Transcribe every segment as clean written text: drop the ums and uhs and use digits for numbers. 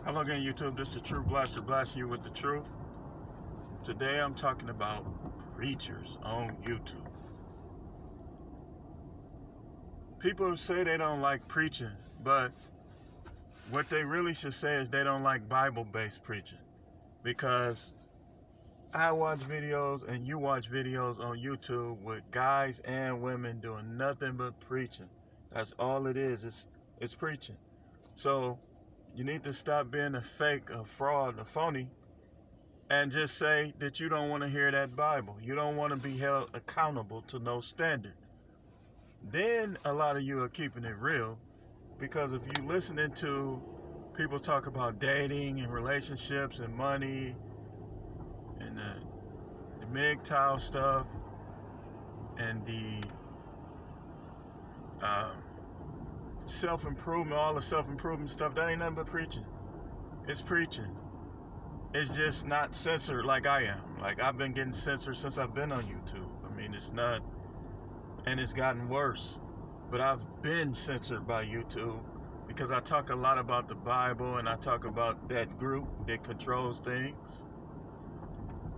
Hello again, YouTube. This is the Truth Blaster blasting you with the truth. Today I'm talking about preachers on YouTube. People say they don't like preaching, but what they really should say is they don't like Bible-based preaching. Because I watch videos and you watch videos on YouTube with guys and women doing nothing but preaching. That's all it is. It's preaching. So you need to stop being a fake, a fraud, a phony, and just say that you don't want to hear that Bible. You don't want to be held accountable to no standard. Then a lot of you are keeping it real, because if you listening to people talk about dating and relationships and money and the MGTOW stuff and the self-improvement, all the self-improvement stuff, that ain't nothing but preaching. It's preaching. It's just not censored like I am. Like, I've been getting censored since I've been on YouTube. I mean, it's not, and it's gotten worse. But I've been censored by YouTube because I talk a lot about the Bible, and I talk about that group that controls things.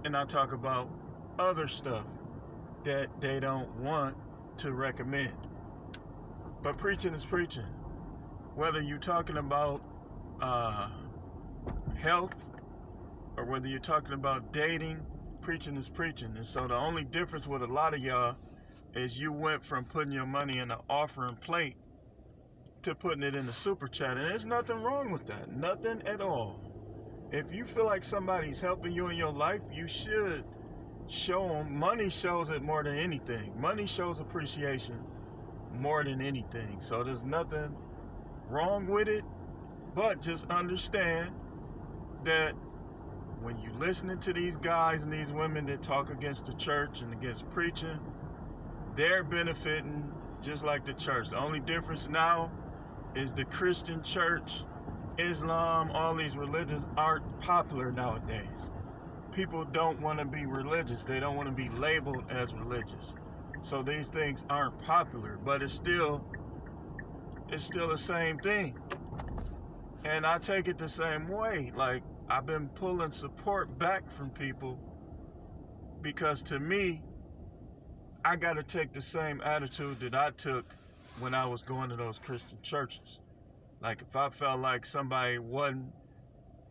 And I talk about other stuff that they don't want to recommend. But preaching is preaching. Whether you're talking about health or whether you're talking about dating, preaching is preaching. And so the only difference with a lot of y'all is you went from putting your money in an offering plate to putting it in the super chat. And there's nothing wrong with that. Nothing at all. If you feel like somebody's helping you in your life, you should show them. Money shows it more than anything. Money shows appreciation more than anything. So there's nothing wrong with it, but just understand that when you listening to these guys and these women that talk against the church and against preaching, they're benefiting just like the church. The only difference now is the Christian church, Islam, all these religions aren't popular nowadays. People don't want to be religious. They don't want to be labeled as religious. So these things aren't popular, but it's still the same thing. And I take it the same way. Like, I've been pulling support back from people because, to me, I got to take the same attitude that I took when I was going to those Christian churches. Like, if I felt like somebody wasn't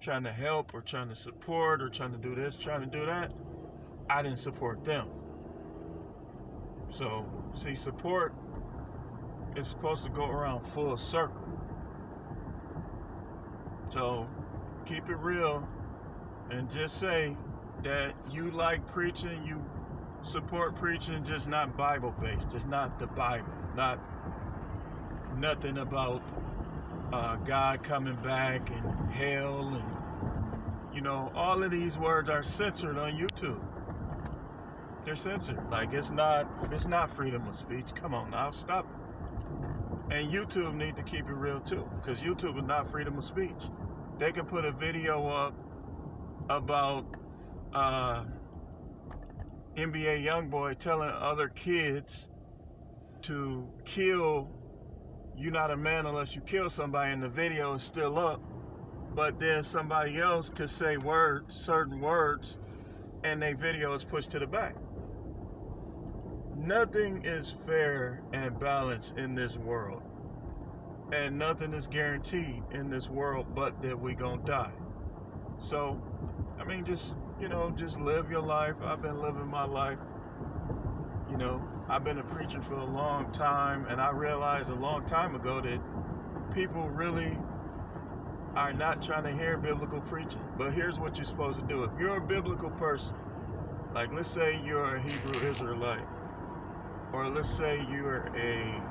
trying to help or trying to support or trying to do this, trying to do that, I didn't support them. So, see, support is supposed to go around full circle. So, keep it real and just say that you like preaching, you support preaching, just not Bible-based, just not the Bible, nothing about God coming back and hell, and, you know, all of these words are censored on YouTube. They're censored. Like, it's not freedom of speech. Come on now, stop it. And YouTube need to keep it real too, because YouTube is not freedom of speech. They can put a video up about NBA YoungBoy telling other kids to kill, you're not a man unless you kill somebody, and the video is still up. But then somebody else could say certain words, and their video is pushed to the back. Nothing is fair and balanced in this world. And nothing is guaranteed in this world but that we gonna die. So, I mean, just live your life. I've been living my life. You know, I've been a preacher for a long time, and I realized a long time ago that people really are not trying to hear biblical preaching. But here's what you're supposed to do. If you're a biblical person, like, let's say you're a Hebrew Israelite, or let's say you're a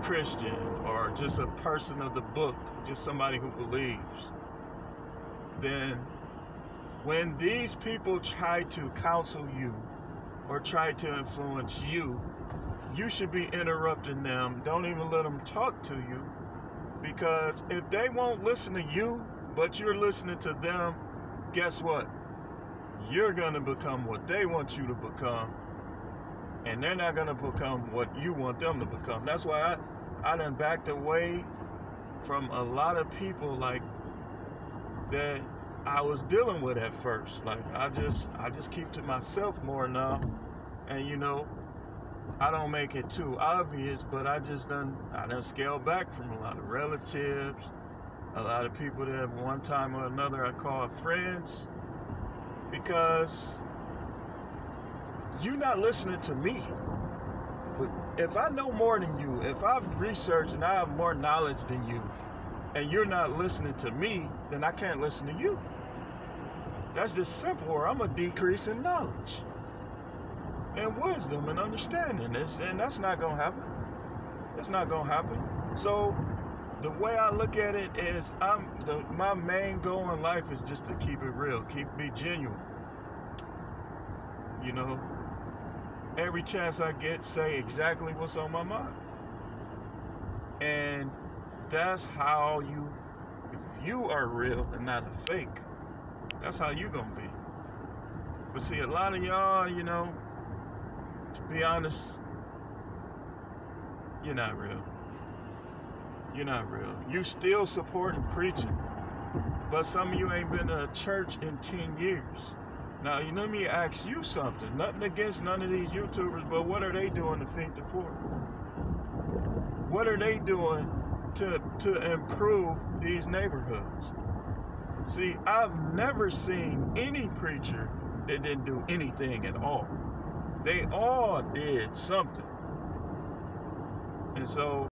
Christian, or just a person of the book, just somebody who believes, then when these people try to counsel you or try to influence you, you should be interrupting them. Don't even let them talk to you, because if they won't listen to you, but you're listening to them, guess what? You're going to become what they want you to become. And they're not going to become what you want them to become. That's why I done backed away from a lot of people like that I was dealing with at first. Like I just keep to myself more now, and you know, I don't make it too obvious, but I done scaled back from a lot of relatives, a lot of people that at one time or another I called friends, because you're not listening to me. But if I know more than you, if I've researched and I have more knowledge than you, and you're not listening to me, then I can't listen to you. That's just simple, or I'm a decrease in knowledge and wisdom and understanding. And that's not gonna happen. That's not gonna happen. So the way I look at it is my main goal in life is just to keep it real, be genuine. You know, every chance I get, say exactly what's on my mind. And that's how if you are real and not a fake, that's how you gonna be. But see, a lot of y'all, you know, to be honest, you're not real. You're not real. You still supporting preaching, but some of you ain't been to a church in 10 years. Now, let me ask you something. Nothing against none of these YouTubers, but what are they doing to feed the poor? What are they doing to improve these neighborhoods? See, I've never seen any preacher that didn't do anything at all. They all did something. And so